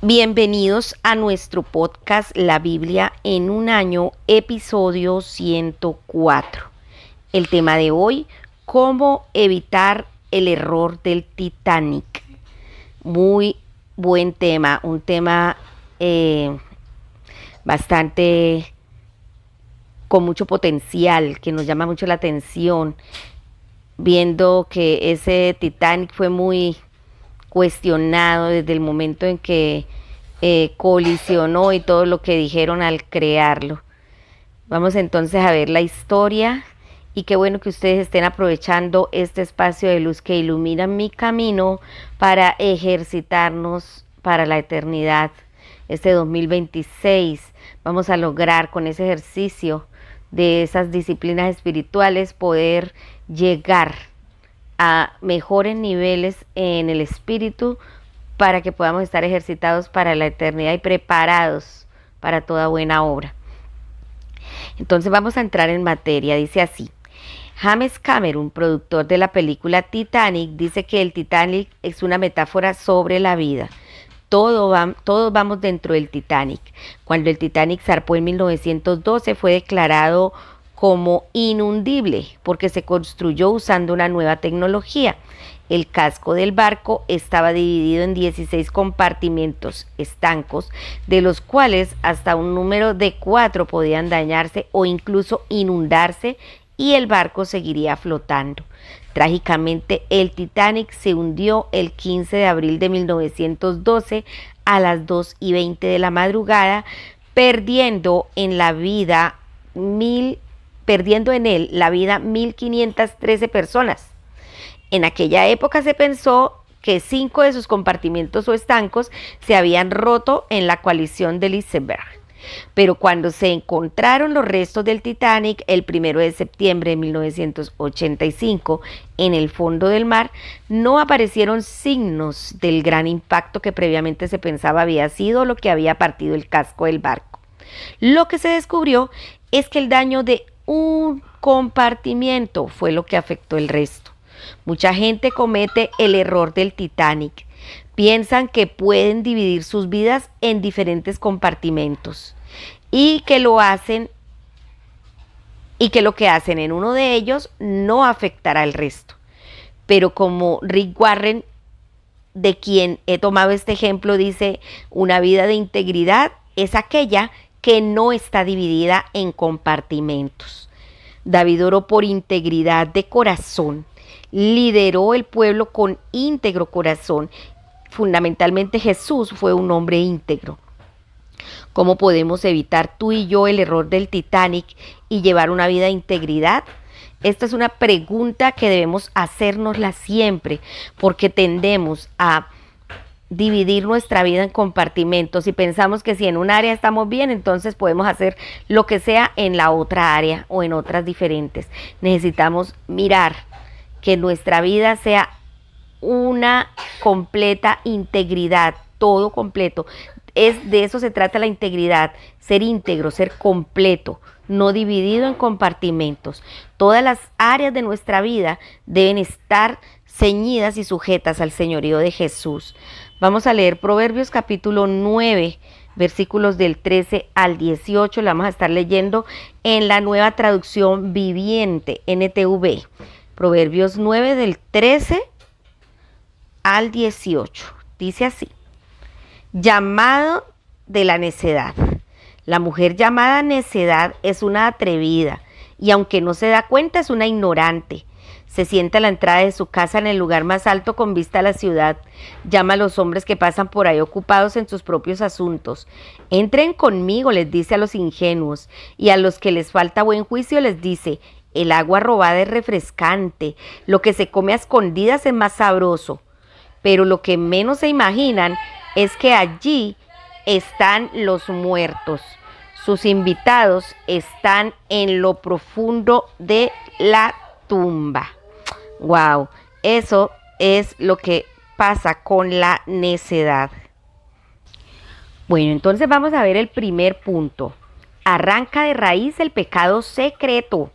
Bienvenidos a nuestro podcast La Biblia en un año, episodio 104. El tema de hoy, cómo evitar el error del Titanic. Muy buen tema, un tema bastante con mucho potencial, que nos llama mucho la atención, viendo que ese Titanic fue muy cuestionado desde el momento en que colisionó y todo lo que dijeron al crearlo. Vamos entonces a ver la historia y qué bueno que ustedes estén aprovechando este espacio de luz que ilumina mi camino para ejercitarnos para la eternidad. Este 2026 vamos a lograr con ese ejercicio de esas disciplinas espirituales poder llegar a mejores niveles en el espíritu para que podamos estar ejercitados para la eternidad y preparados para toda buena obra. Entonces vamos a entrar en materia. Dice así: James Cameron, productor de la película Titanic, dice que el Titanic es una metáfora sobre la vida. Todos vamos dentro del Titanic. Cuando el Titanic zarpó en 1912 fue declarado como inundible porque se construyó usando una nueva tecnología. El casco del barco estaba dividido en 16 compartimentos estancos, de los cuales hasta un número de 4 podían dañarse o incluso inundarse y el barco seguiría flotando. Trágicamente, el Titanic se hundió el 15 de abril de 1912 a las 2:20 de la madrugada, perdiendo en él la vida 1.513 personas. En aquella época se pensó que 5 de sus compartimentos o estancos se habían roto en la colisión del iceberg. Pero cuando se encontraron los restos del Titanic el 1 de septiembre de 1985 en el fondo del mar, no aparecieron signos del gran impacto que previamente se pensaba había sido lo que había partido el casco del barco. Lo que se descubrió es que el daño de un compartimiento fue lo que afectó el resto. Mucha gente comete el error del Titanic. Piensan que pueden dividir sus vidas en diferentes compartimentos y que lo que hacen en uno de ellos no afectará al resto. Pero como Rick Warren, de quien he tomado este ejemplo, dice, una vida de integridad es aquella que no está dividida en compartimentos. David oró por integridad de corazón, lideró el pueblo con íntegro corazón. Fundamentalmente Jesús fue un hombre íntegro. ¿Cómo podemos evitar tú y yo el error del Titanic y llevar una vida de integridad? Esta es una pregunta que debemos hacérnosla siempre, porque tendemos a dividir nuestra vida en compartimentos y pensamos que si en un área estamos bien, entonces podemos hacer lo que sea en la otra área o en otras diferentes. Necesitamos mirar que nuestra vida sea una completa integridad, todo completo. De eso se trata la integridad, ser íntegro, ser completo, no dividido en compartimentos. Todas las áreas de nuestra vida deben estar ceñidas y sujetas al señorío de Jesús. Vamos a leer Proverbios capítulo 9, versículos del 13 al 18. La vamos a estar leyendo en la Nueva Traducción Viviente, NTV. Proverbios 9 del 13 al 18. Dice así: llamado de la necedad. La mujer llamada necedad es una atrevida y aunque no se da cuenta es una ignorante. Se sienta a la entrada de su casa en el lugar más alto con vista a la ciudad. Llama a los hombres que pasan por ahí ocupados en sus propios asuntos. Entren conmigo, les dice a los ingenuos, y a los que les falta buen juicio les dice: el agua robada es refrescante, lo que se come a escondidas es más sabroso. Pero lo que menos se imaginan es que allí están los muertos. Sus invitados están en lo profundo de la tumba. Wow, eso es lo que pasa con la necedad. Bueno, entonces vamos a ver el primer punto. Arranca de raíz el pecado secreto.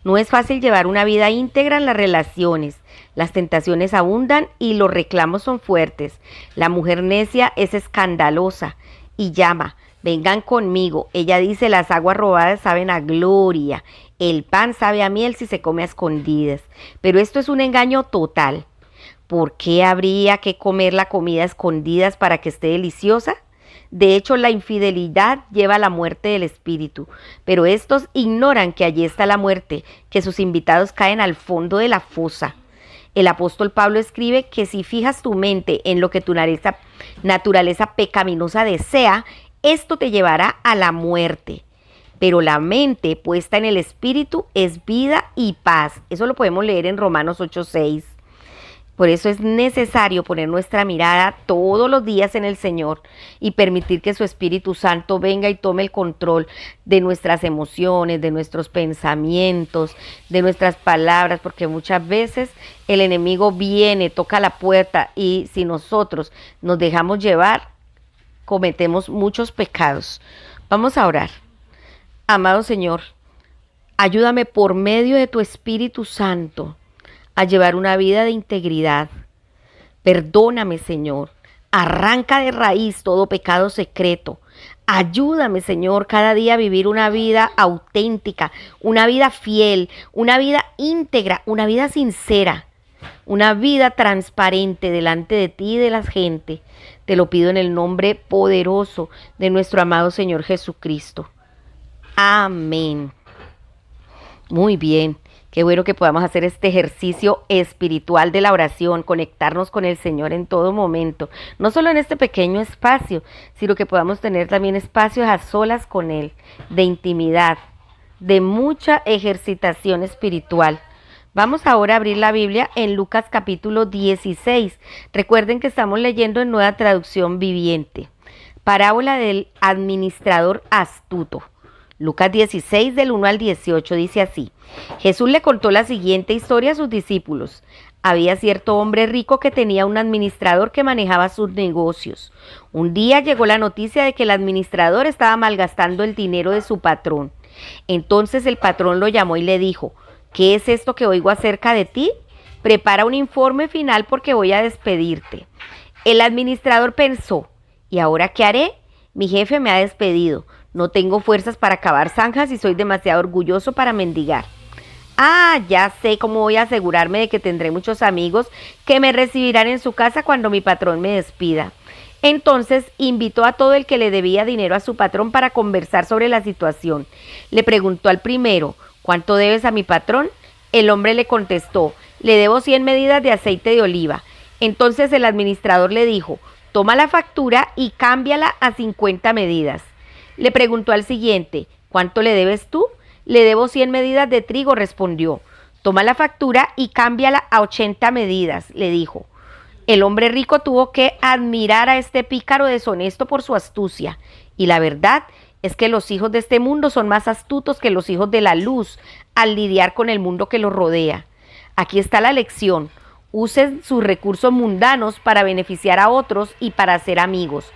No es fácil llevar una vida íntegra en las relaciones. Las tentaciones abundan y los reclamos son fuertes. La mujer necia es escandalosa y llama, vengan conmigo. Ella dice, las aguas robadas saben a gloria. El pan sabe a miel si se come a escondidas. Pero esto es un engaño total. ¿Por qué habría que comer la comida a escondidas para que esté deliciosa? De hecho, la infidelidad lleva a la muerte del espíritu, pero estos ignoran que allí está la muerte, que sus invitados caen al fondo de la fosa. El apóstol Pablo escribe que si fijas tu mente en lo que tu naturaleza pecaminosa desea, esto te llevará a la muerte. Pero la mente puesta en el espíritu es vida y paz. Eso lo podemos leer en Romanos 8:6. Por eso es necesario poner nuestra mirada todos los días en el Señor y permitir que su Espíritu Santo venga y tome el control de nuestras emociones, de nuestros pensamientos, de nuestras palabras, porque muchas veces el enemigo viene, toca la puerta y si nosotros nos dejamos llevar, cometemos muchos pecados. Vamos a orar. Amado Señor, ayúdame por medio de tu Espíritu Santo a llevar una vida de integridad. Perdóname, Señor. Arranca de raíz todo pecado secreto. Ayúdame, Señor, cada día a vivir una vida auténtica, una vida fiel, una vida íntegra, una vida sincera, una vida transparente delante de ti y de la gente. Te lo pido en el nombre poderoso de nuestro amado Señor Jesucristo. Amén. Muy bien. Qué bueno que podamos hacer este ejercicio espiritual de la oración, conectarnos con el Señor en todo momento. No solo en este pequeño espacio, sino que podamos tener también espacios a solas con Él, de intimidad, de mucha ejercitación espiritual. Vamos ahora a abrir la Biblia en Lucas capítulo 16. Recuerden que estamos leyendo en Nueva Traducción Viviente. Parábola del administrador astuto. Lucas 16 del 1 al 18 dice así. Jesús le contó la siguiente historia a sus discípulos. Había cierto hombre rico que tenía un administrador que manejaba sus negocios. Un día llegó la noticia de que el administrador estaba malgastando el dinero de su patrón. Entonces el patrón lo llamó y le dijo, ¿qué es esto que oigo acerca de ti? Prepara un informe final porque voy a despedirte. El administrador pensó, ¿y ahora qué haré? Mi jefe me ha despedido. No tengo fuerzas para cavar zanjas y soy demasiado orgulloso para mendigar. Ah, ya sé cómo voy a asegurarme de que tendré muchos amigos que me recibirán en su casa cuando mi patrón me despida. Entonces invitó a todo el que le debía dinero a su patrón para conversar sobre la situación. Le preguntó al primero, ¿cuánto debes a mi patrón? El hombre le contestó, le debo 100 medidas de aceite de oliva. Entonces el administrador le dijo, toma la factura y cámbiala a 50 medidas. Le preguntó al siguiente, ¿cuánto le debes tú? Le debo 100 medidas de trigo, respondió. Toma la factura y cámbiala a 80 medidas, le dijo. El hombre rico tuvo que admirar a este pícaro deshonesto por su astucia. Y la verdad es que los hijos de este mundo son más astutos que los hijos de la luz al lidiar con el mundo que los rodea. Aquí está la lección. Usen sus recursos mundanos para beneficiar a otros y para hacer amigos.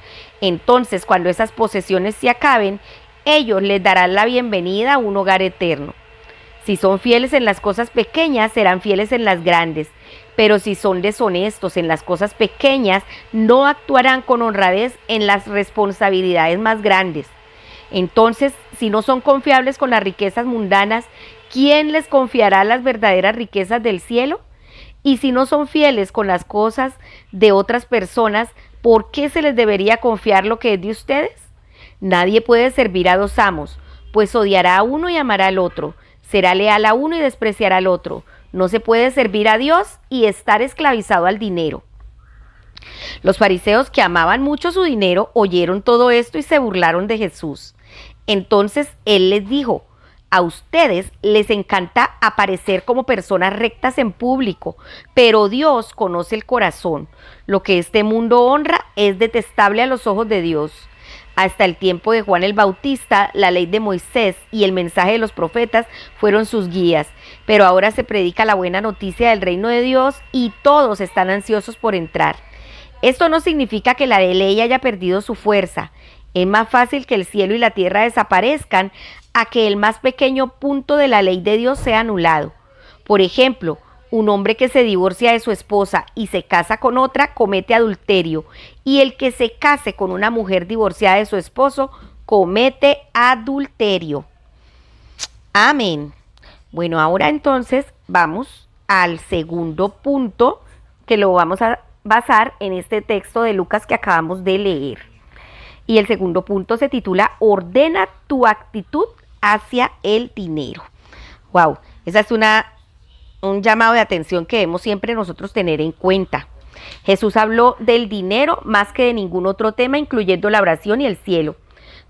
Entonces, cuando esas posesiones se acaben, ellos les darán la bienvenida a un hogar eterno. Si son fieles en las cosas pequeñas, serán fieles en las grandes. Pero si son deshonestos en las cosas pequeñas, no actuarán con honradez en las responsabilidades más grandes. Entonces, si no son confiables con las riquezas mundanas, ¿quién les confiará las verdaderas riquezas del cielo? Y si no son fieles con las cosas de otras personas, ¿por qué se les debería confiar lo que es de ustedes? Nadie puede servir a dos amos, pues odiará a uno y amará al otro, será leal a uno y despreciará al otro. No se puede servir a Dios y estar esclavizado al dinero. Los fariseos, que amaban mucho su dinero, oyeron todo esto y se burlaron de Jesús. Entonces él les dijo, a ustedes les encanta aparecer como personas rectas en público, pero Dios conoce el corazón. Lo que este mundo honra es detestable a los ojos de Dios. Hasta el tiempo de Juan el Bautista, la ley de Moisés y el mensaje de los profetas fueron sus guías, pero ahora se predica la buena noticia del reino de Dios y todos están ansiosos por entrar. Esto no significa que la ley haya perdido su fuerza. Es más fácil que el cielo y la tierra desaparezcan a que el más pequeño punto de la ley de Dios sea anulado. Por ejemplo, un hombre que se divorcia de su esposa y se casa con otra comete adulterio, y el que se case con una mujer divorciada de su esposo comete adulterio. Amén. Bueno, ahora entonces vamos al segundo punto, que lo vamos a basar en este texto de Lucas que acabamos de leer. Y el segundo punto se titula Ordena tu actitud hacia el dinero. Wow, esa es un llamado de atención que debemos siempre nosotros tener en cuenta. Jesús habló del dinero más que de ningún otro tema, incluyendo la oración y el cielo.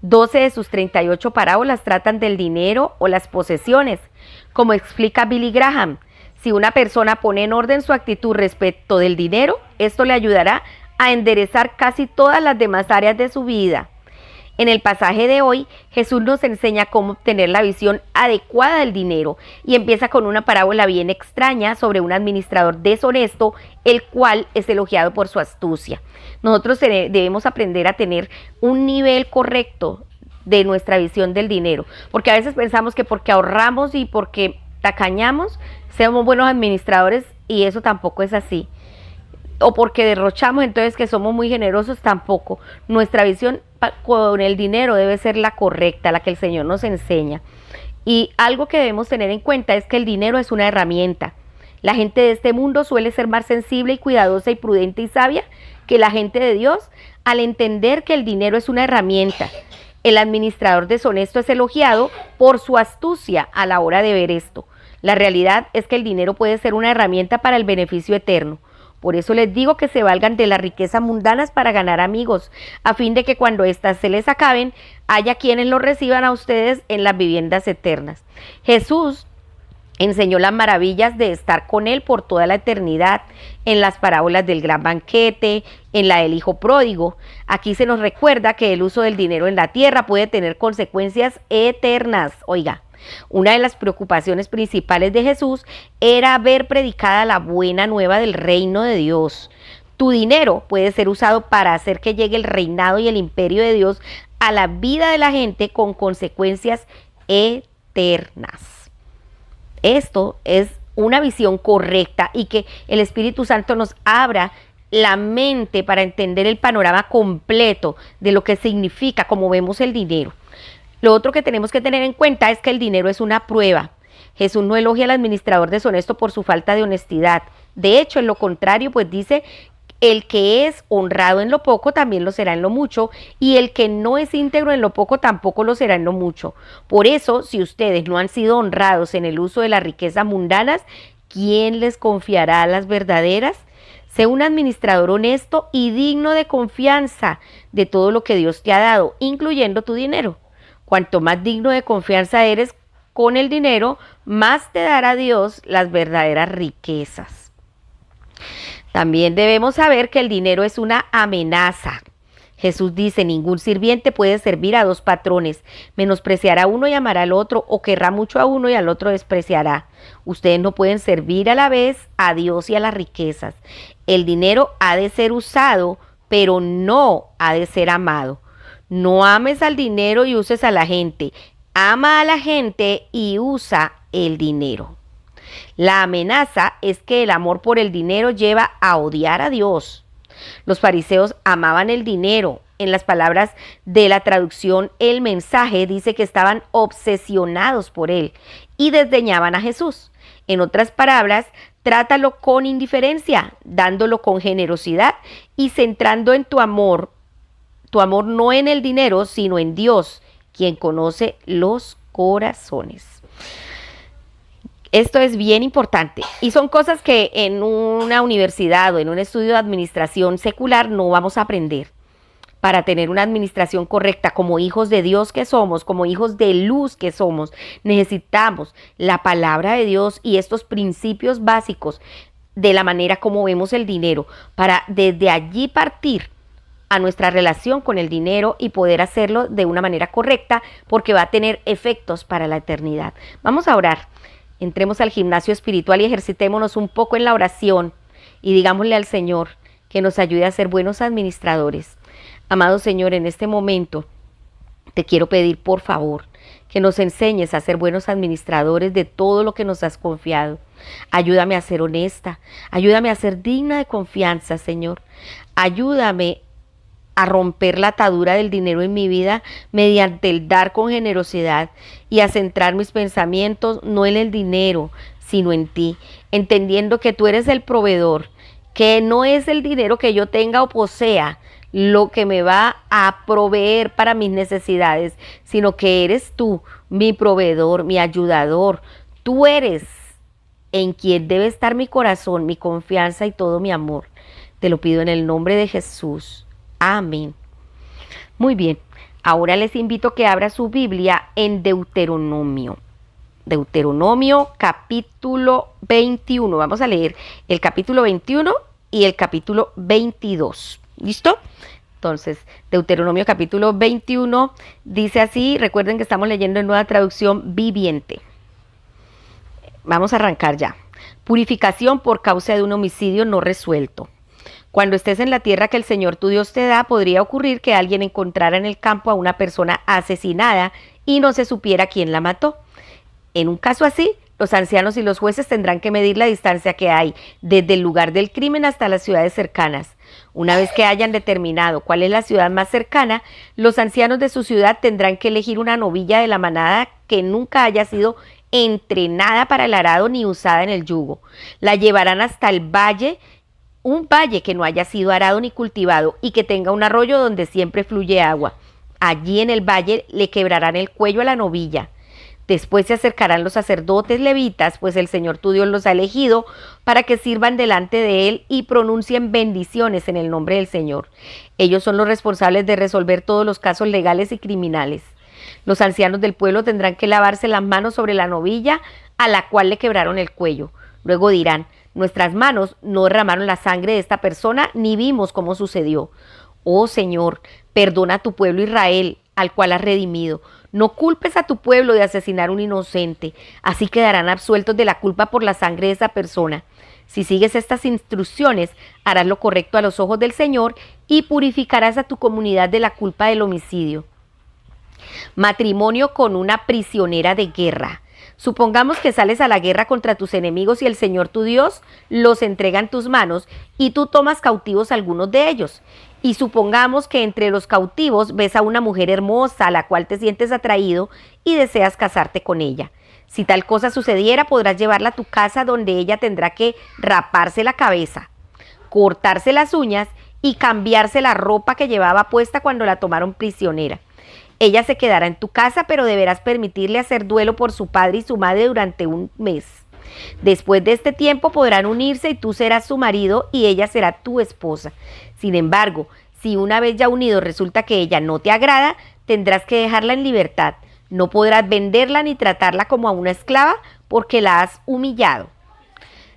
12 de sus 38 parábolas tratan del dinero o las posesiones. Como explica Billy Graham, si una persona pone en orden su actitud respecto del dinero, esto le ayudará a enderezar casi todas las demás áreas de su vida. En el pasaje de hoy, Jesús nos enseña cómo obtener la visión adecuada del dinero y empieza con una parábola bien extraña sobre un administrador deshonesto, el cual es elogiado por su astucia. Nosotros debemos aprender a tener un nivel correcto de nuestra visión del dinero, porque a veces pensamos que porque ahorramos y porque tacañamos, somos buenos administradores, y eso tampoco es así. O porque derrochamos, entonces que somos muy generosos, tampoco. Nuestra visión con el dinero debe ser la correcta, la que el Señor nos enseña. Y algo que debemos tener en cuenta es que el dinero es una herramienta. La gente de este mundo suele ser más sensible y cuidadosa y prudente y sabia que la gente de Dios al entender que el dinero es una herramienta. El administrador deshonesto es elogiado por su astucia a la hora de ver esto. La realidad es que el dinero puede ser una herramienta para el beneficio eterno. Por eso les digo que se valgan de las riquezas mundanas para ganar amigos, a fin de que cuando éstas se les acaben, haya quienes los reciban a ustedes en las viviendas eternas. Jesús enseñó las maravillas de estar con Él por toda la eternidad, en las parábolas del gran banquete, en la del hijo pródigo. Aquí se nos recuerda que el uso del dinero en la tierra puede tener consecuencias eternas. Oiga, una de las preocupaciones principales de Jesús era ver predicada la buena nueva del reino de Dios. Tu dinero puede ser usado para hacer que llegue el reinado y el imperio de Dios a la vida de la gente con consecuencias eternas. Esto es una visión correcta, y que el Espíritu Santo nos abra la mente para entender el panorama completo de lo que significa, como vemos, el dinero. Lo otro que tenemos que tener en cuenta es que el dinero es una prueba. Jesús no elogia al administrador deshonesto por su falta de honestidad. De hecho, en lo contrario, pues dice, el que es honrado en lo poco también lo será en lo mucho, y el que no es íntegro en lo poco tampoco lo será en lo mucho. Por eso, si ustedes no han sido honrados en el uso de las riquezas mundanas, ¿quién les confiará las verdaderas? Sé un administrador honesto y digno de confianza de todo lo que Dios te ha dado, incluyendo tu dinero. Cuanto más digno de confianza eres con el dinero, más te dará Dios las verdaderas riquezas. También debemos saber que el dinero es una amenaza. Jesús dice, ningún sirviente puede servir a dos patrones, menospreciará a uno y amará al otro, o querrá mucho a uno y al otro despreciará. Ustedes no pueden servir a la vez a Dios y a las riquezas. El dinero ha de ser usado, pero no ha de ser amado. No ames al dinero y uses a la gente. Ama a la gente y usa el dinero. La amenaza es que el amor por el dinero lleva a odiar a Dios. Los fariseos amaban el dinero. En las palabras de la traducción El Mensaje dice que estaban obsesionados por él y desdeñaban a Jesús. En otras palabras, trátalo con indiferencia, dándolo con generosidad y centrando en tu amor no en el dinero, sino en Dios, quien conoce los corazones. Esto es bien importante, y son cosas que en una universidad o en un estudio de administración secular no vamos a aprender. Para tener una administración correcta, como hijos de Dios que somos, como hijos de luz que somos, necesitamos la palabra de Dios y estos principios básicos de la manera como vemos el dinero, para desde allí partir a nuestra relación con el dinero y poder hacerlo de una manera correcta, porque va a tener efectos para la eternidad. Vamos a orar. Entremos al gimnasio espiritual y ejercitémonos un poco en la oración y digámosle al Señor que nos ayude a ser buenos administradores. Amado Señor, en este momento te quiero pedir, por favor, que nos enseñes a ser buenos administradores de todo lo que nos has confiado. Ayúdame a ser honesta, ayúdame a ser digna de confianza, Señor. Ayúdame a romper la atadura del dinero en mi vida mediante el dar con generosidad y a centrar mis pensamientos no en el dinero, sino en ti, entendiendo que tú eres el proveedor, que no es el dinero que yo tenga o posea lo que me va a proveer para mis necesidades, sino que eres tú, mi proveedor, mi ayudador. Tú eres en quien debe estar mi corazón, mi confianza y todo mi amor. Te lo pido en el nombre de Jesús. Amén. Muy bien, ahora les invito a que abra su Biblia en Deuteronomio. Deuteronomio capítulo 21. Vamos a leer el capítulo 21 y el capítulo 22. ¿Listo? Entonces, Deuteronomio capítulo 21 dice así, recuerden que estamos leyendo en Nueva Traducción Viviente. Vamos a arrancar ya. Purificación por causa de un homicidio no resuelto. Cuando estés en la tierra que el Señor tu Dios te da, podría ocurrir que alguien encontrara en el campo a una persona asesinada y no se supiera quién la mató. En un caso así, los ancianos y los jueces tendrán que medir la distancia que hay desde el lugar del crimen hasta las ciudades cercanas. Una vez que hayan determinado cuál es la ciudad más cercana, los ancianos de su ciudad tendrán que elegir una novilla de la manada que nunca haya sido entrenada para el arado ni usada en el yugo. La llevarán hasta el valle, un valle que no haya sido arado ni cultivado y que tenga un arroyo donde siempre fluye agua. Allí en el valle le quebrarán el cuello a la novilla. Después se acercarán los sacerdotes levitas, pues el Señor tu Dios los ha elegido para que sirvan delante de Él y pronuncien bendiciones en el nombre del Señor. Ellos son los responsables de resolver todos los casos legales y criminales. Los ancianos del pueblo tendrán que lavarse las manos sobre la novilla a la cual le quebraron el cuello. Luego dirán: nuestras manos no derramaron la sangre de esta persona, ni vimos cómo sucedió. Oh Señor, perdona a tu pueblo Israel, al cual has redimido. No culpes a tu pueblo de asesinar a un inocente. Así quedarán absueltos de la culpa por la sangre de esa persona. Si sigues estas instrucciones, harás lo correcto a los ojos del Señor y purificarás a tu comunidad de la culpa del homicidio. Matrimonio con una prisionera de guerra. Supongamos que sales a la guerra contra tus enemigos y el Señor tu Dios los entrega en tus manos y tú tomas cautivos a algunos de ellos. Y supongamos que entre los cautivos ves a una mujer hermosa a la cual te sientes atraído y deseas casarte con ella. Si tal cosa sucediera, podrás llevarla a tu casa, donde ella tendrá que raparse la cabeza, cortarse las uñas y cambiarse la ropa que llevaba puesta cuando la tomaron prisionera. Ella se quedará en tu casa, pero deberás permitirle hacer duelo por su padre y su madre durante un mes. Después de este tiempo podrán unirse y tú serás su marido y ella será tu esposa. Sin embargo, si una vez ya unidos resulta que ella no te agrada, tendrás que dejarla en libertad. No podrás venderla ni tratarla como a una esclava porque la has humillado.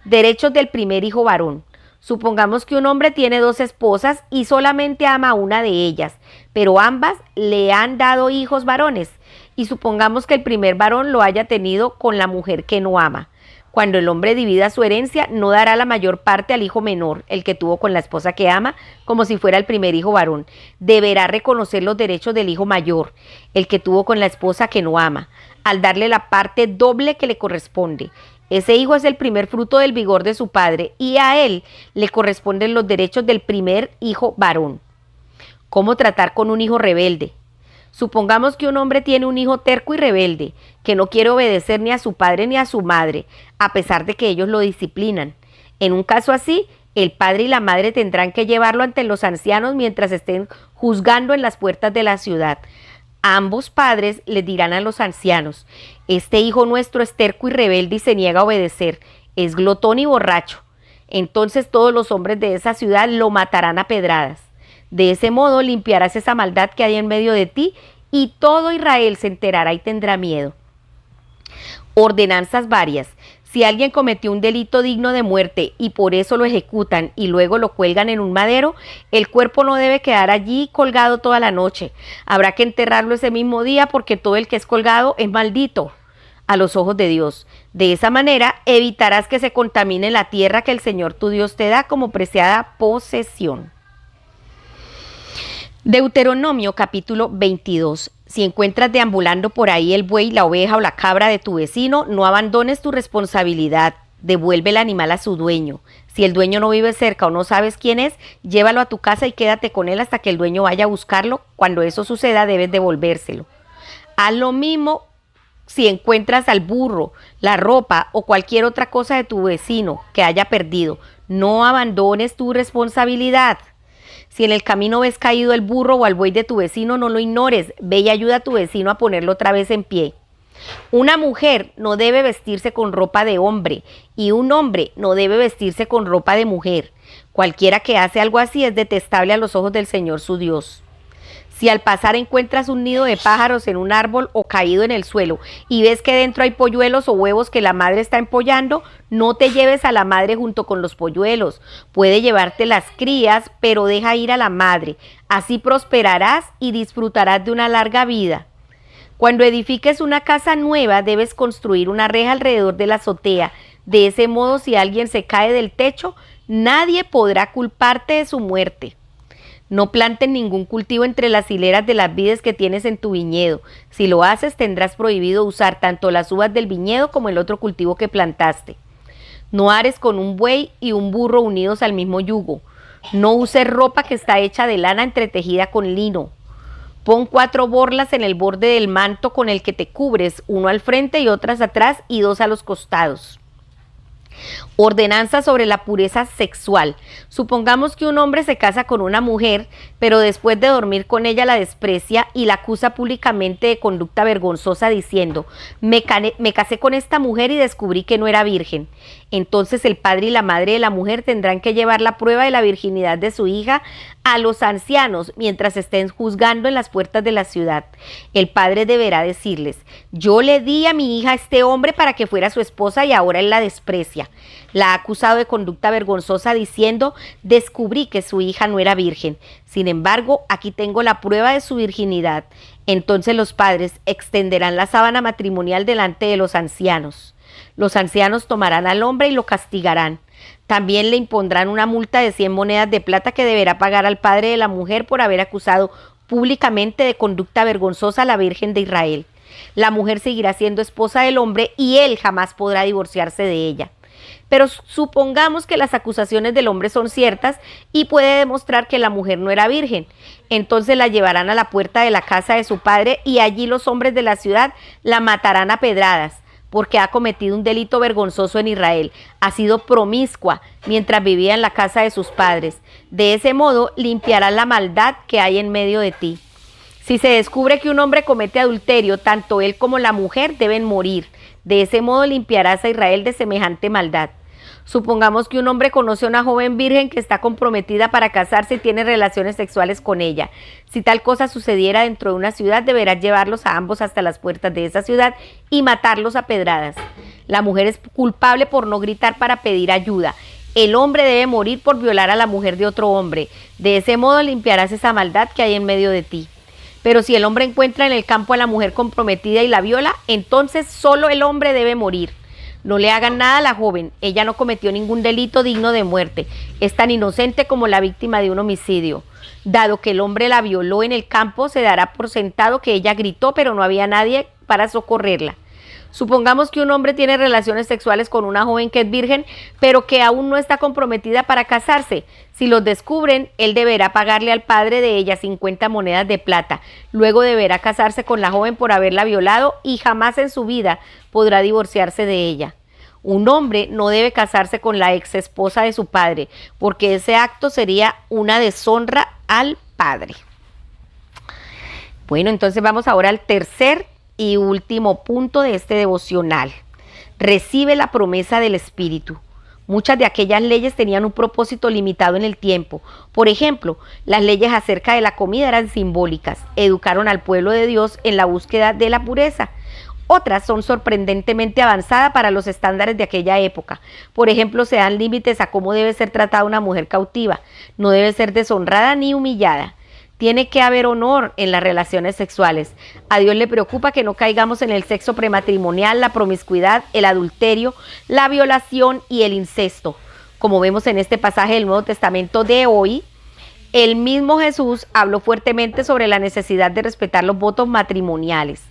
Derechos del primer hijo varón. Supongamos que un hombre tiene 2 esposas y solamente ama a una de ellas, pero ambas le han dado hijos varones. Y supongamos que el primer varón lo haya tenido con la mujer que no ama. Cuando el hombre divida su herencia, no dará la mayor parte al hijo menor, el que tuvo con la esposa que ama, como si fuera el primer hijo varón. Deberá reconocer los derechos del hijo mayor, el que tuvo con la esposa que no ama, al darle la parte doble que le corresponde. Ese hijo es el primer fruto del vigor de su padre y a él le corresponden los derechos del primer hijo varón. ¿Cómo tratar con un hijo rebelde? Supongamos que un hombre tiene un hijo terco y rebelde, que no quiere obedecer ni a su padre ni a su madre, a pesar de que ellos lo disciplinan. En un caso así, el padre y la madre tendrán que llevarlo ante los ancianos mientras estén juzgando en las puertas de la ciudad. Ambos padres les dirán a los ancianos: este hijo nuestro es terco y rebelde y se niega a obedecer, es glotón y borracho. Entonces todos los hombres de esa ciudad lo matarán a pedradas. De ese modo limpiarás esa maldad que hay en medio de ti y todo Israel se enterará y tendrá miedo. Ordenanzas varias. Si alguien cometió un delito digno de muerte y por eso lo ejecutan y luego lo cuelgan en un madero, el cuerpo no debe quedar allí colgado toda la noche. Habrá que enterrarlo ese mismo día, porque todo el que es colgado es maldito a los ojos de Dios. De esa manera evitarás que se contamine la tierra que el Señor tu Dios te da como preciada posesión. Deuteronomio capítulo 22. Si encuentras deambulando por ahí el buey, la oveja o la cabra de tu vecino, no abandones tu responsabilidad. Devuelve el animal a su dueño. Si el dueño no vive cerca o no sabes quién es, llévalo a tu casa y quédate con él hasta que el dueño vaya a buscarlo. Cuando eso suceda, debes devolvérselo. Haz lo mismo si encuentras al burro, la ropa o cualquier otra cosa de tu vecino que haya perdido. No abandones tu responsabilidad. Si en el camino ves caído el burro o al buey de tu vecino, no lo ignores. Ve y ayuda a tu vecino a ponerlo otra vez en pie. Una mujer no debe vestirse con ropa de hombre y un hombre no debe vestirse con ropa de mujer. Cualquiera que hace algo así es detestable a los ojos del Señor su Dios. Si al pasar encuentras un nido de pájaros en un árbol o caído en el suelo y ves que dentro hay polluelos o huevos que la madre está empollando, no te lleves a la madre junto con los polluelos. Puede llevarte las crías, pero deja ir a la madre. Así prosperarás y disfrutarás de una larga vida. Cuando edifiques una casa nueva, debes construir una reja alrededor de la azotea. De ese modo, si alguien se cae del techo, nadie podrá culparte de su muerte. No plantes ningún cultivo entre las hileras de las vides que tienes en tu viñedo. Si lo haces, tendrás prohibido usar tanto las uvas del viñedo como el otro cultivo que plantaste. No ares con un buey y un burro unidos al mismo yugo. No uses ropa que está hecha de lana entretejida con lino. Pon 4 borlas en el borde del manto con el que te cubres, uno al frente y otras atrás y 2 a los costados. Ordenanza sobre la pureza sexual. Supongamos que un hombre se casa con una mujer, pero después de dormir con ella la desprecia y la acusa públicamente de conducta vergonzosa diciendo: me casé con esta mujer y descubrí que no era virgen. Entonces el padre y la madre de la mujer tendrán que llevar la prueba de la virginidad de su hija a los ancianos mientras estén juzgando en las puertas de la ciudad. El padre deberá decirles: yo le di a mi hija a este hombre para que fuera su esposa y ahora él la desprecia. La ha acusado de conducta vergonzosa diciendo: descubrí que su hija no era virgen. Sin embargo, aquí tengo la prueba de su virginidad. Entonces los padres extenderán la sábana matrimonial delante de los ancianos. Los ancianos tomarán al hombre y lo castigarán. También le impondrán una multa de 100 monedas de plata que deberá pagar al padre de la mujer por haber acusado públicamente de conducta vergonzosa a la Virgen de Israel. La mujer seguirá siendo esposa del hombre y él jamás podrá divorciarse de ella. Pero supongamos que las acusaciones del hombre son ciertas y puede demostrar que la mujer no era virgen. Entonces la llevarán a la puerta de la casa de su padre y allí los hombres de la ciudad la matarán a pedradas, porque ha cometido un delito vergonzoso en Israel. Ha sido promiscua mientras vivía en la casa de sus padres. De ese modo limpiarás la maldad que hay en medio de ti. Si se descubre que un hombre comete adulterio, tanto él como la mujer deben morir. De ese modo limpiarás a Israel de semejante maldad. Supongamos que un hombre conoce a una joven virgen que está comprometida para casarse y tiene relaciones sexuales con ella. Si tal cosa sucediera dentro de una ciudad, deberás llevarlos a ambos hasta las puertas de esa ciudad y matarlos a pedradas. La mujer es culpable por no gritar para pedir ayuda. El hombre debe morir por violar a la mujer de otro hombre. De ese modo limpiarás esa maldad que hay en medio de ti. Pero si el hombre encuentra en el campo a la mujer comprometida y la viola, entonces solo el hombre debe morir. No le hagan nada a la joven, ella no cometió ningún delito digno de muerte. Es tan inocente como la víctima de un homicidio. Dado que el hombre la violó en el campo, se dará por sentado que ella gritó, pero no había nadie para socorrerla. Supongamos que un hombre tiene relaciones sexuales con una joven que es virgen, pero que aún no está comprometida para casarse. Si los descubren, él deberá pagarle al padre de ella 50 monedas de plata. Luego deberá casarse con la joven por haberla violado y jamás en su vida podrá divorciarse de ella. Un hombre no debe casarse con la ex esposa de su padre, porque ese acto sería una deshonra al padre. Bueno, entonces vamos ahora al tercer y último punto de este devocional. Recibe la promesa del Espíritu. Muchas de aquellas leyes tenían un propósito limitado en el tiempo. Por ejemplo, las leyes acerca de la comida eran simbólicas. Educaron al pueblo de Dios en la búsqueda de la pureza. Otras son sorprendentemente avanzadas para los estándares de aquella época. Por ejemplo, se dan límites a cómo debe ser tratada una mujer cautiva. No debe ser deshonrada ni humillada. Tiene que haber honor en las relaciones sexuales. A Dios le preocupa que no caigamos en el sexo prematrimonial, la promiscuidad, el adulterio, la violación y el incesto. Como vemos en este pasaje del Nuevo Testamento de hoy, El mismo Jesús habló fuertemente sobre la necesidad de respetar los votos matrimoniales.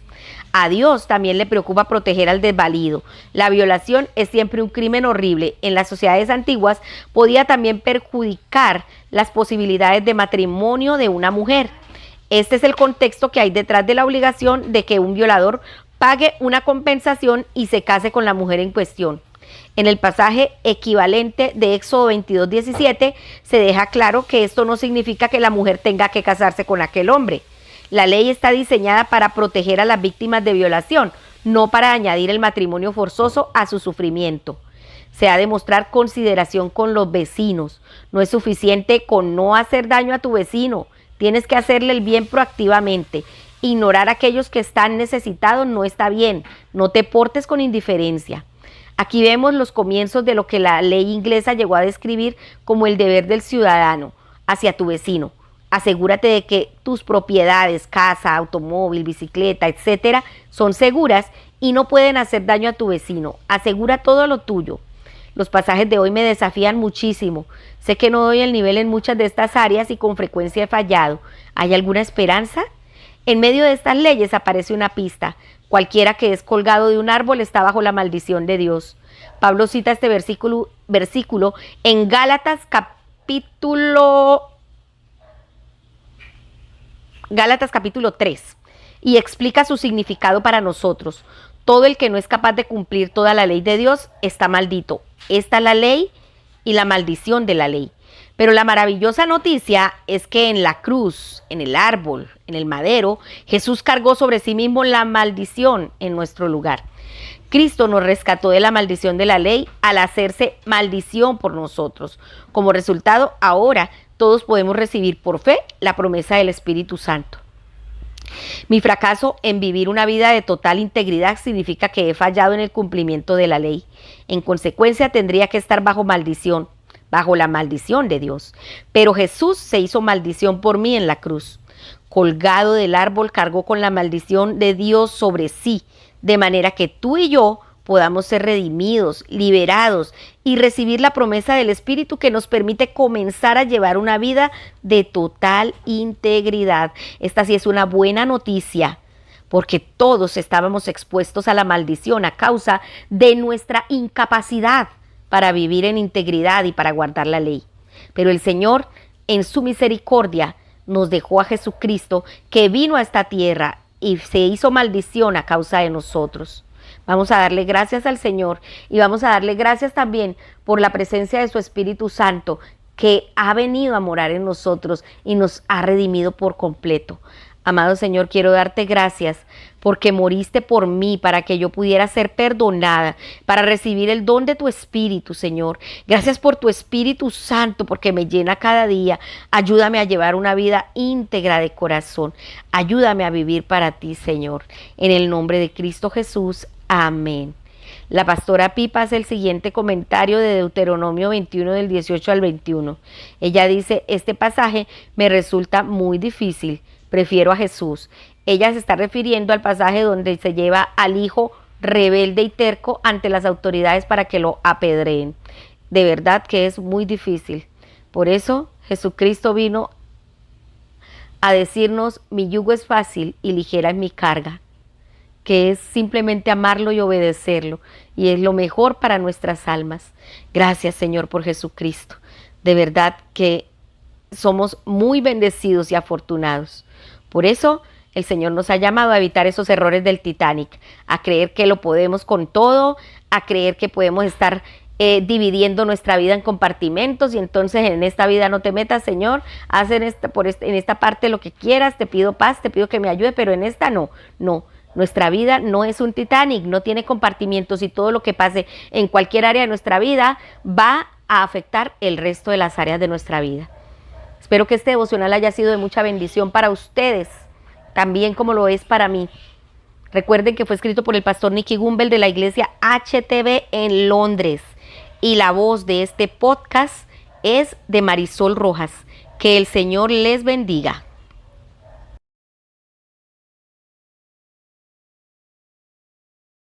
A Dios también le preocupa proteger al desvalido. La violación es siempre un crimen horrible. En las sociedades antiguas podía también perjudicar las posibilidades de matrimonio de una mujer. Este es el contexto que hay detrás de la obligación de que un violador pague una compensación y se case con la mujer en cuestión. En el pasaje equivalente de Éxodo 22:17 se deja claro que esto no significa que la mujer tenga que casarse con aquel hombre. La ley está diseñada para proteger a las víctimas de violación, no para añadir el matrimonio forzoso a su sufrimiento. Se ha de mostrar consideración con los vecinos. No es suficiente con no hacer daño a tu vecino. Tienes que hacerle el bien proactivamente. Ignorar a aquellos que están necesitados no está bien. No te portes con indiferencia. Aquí vemos los comienzos de lo que la ley inglesa llegó a describir como el deber del ciudadano hacia tu vecino. Asegúrate de que tus propiedades, casa, automóvil, bicicleta, etcétera, son seguras y no pueden hacer daño a tu vecino. Asegura todo lo tuyo. Los pasajes de hoy me desafían muchísimo. Sé que no doy el nivel en muchas de estas áreas y con frecuencia he fallado. ¿Hay alguna esperanza? En medio de estas leyes aparece una pista. Cualquiera que es colgado de un árbol está bajo la maldición de Dios. Pablo cita este versículo en Gálatas capítulo 3 y explica su significado para nosotros. Todo el que no es capaz de cumplir toda la ley de Dios está maldito. Esta es la ley y la maldición de la ley. Pero la maravillosa noticia es que en la cruz, en el árbol, en el madero, Jesús cargó sobre sí mismo la maldición en nuestro lugar. Cristo nos rescató de la maldición de la ley al hacerse maldición por nosotros. Como resultado, ahora todos podemos recibir por fe la promesa del Espíritu Santo. Mi fracaso en vivir una vida de total integridad significa que he fallado en el cumplimiento de la ley. En consecuencia, tendría que estar bajo maldición, bajo la maldición de Dios. Pero Jesús se hizo maldición por mí en la cruz. Colgado del árbol, cargó con la maldición de Dios sobre sí, de manera que tú y yo podamos ser redimidos, liberados y recibir la promesa del Espíritu que nos permite comenzar a llevar una vida de total integridad. Esta sí es una buena noticia, porque todos estábamos expuestos a la maldición a causa de nuestra incapacidad para vivir en integridad y para guardar la ley. Pero el Señor, en su misericordia, nos dejó a Jesucristo, que vino a esta tierra y se hizo maldición a causa de nosotros. Vamos a darle gracias al Señor y vamos a darle gracias también por la presencia de su Espíritu Santo, que ha venido a morar en nosotros y nos ha redimido por completo. Amado Señor, quiero darte gracias porque moriste por mí para que yo pudiera ser perdonada, para recibir el don de tu Espíritu, Señor. Gracias por tu Espíritu Santo porque me llena cada día. Ayúdame a llevar una vida íntegra de corazón. Ayúdame a vivir para ti, Señor. En el nombre de Cristo Jesús. Amén. La pastora Pipa hace el siguiente comentario de Deuteronomio 21 del 18 al 21. Ella dice, este pasaje me resulta muy difícil. Prefiero a Jesús. Ella se está refiriendo al pasaje donde se lleva al hijo rebelde y terco ante las autoridades para que lo apedreen. De verdad que es muy difícil. Por eso Jesucristo vino a decirnos, mi yugo es fácil y ligera es mi carga, que es simplemente amarlo y obedecerlo, y es lo mejor para nuestras almas. Gracias, Señor, por Jesucristo. De verdad que somos muy bendecidos y afortunados. Por eso el Señor nos ha llamado a evitar esos errores del Titanic, a creer que lo podemos con todo, a creer que podemos estar dividiendo nuestra vida en compartimentos y entonces en esta vida no te metas, Señor, haz en esta parte lo que quieras, te pido paz, te pido que me ayude, pero en esta no. Nuestra vida no es un Titanic, no tiene compartimientos y todo lo que pase en cualquier área de nuestra vida va a afectar el resto de las áreas de nuestra vida. Espero que este devocional haya sido de mucha bendición para ustedes, también como lo es para mí. Recuerden que fue escrito por el pastor Nicky Gumbel de la iglesia HTB en Londres. Y la voz de este podcast es de Marisol Rojas. Que el Señor les bendiga.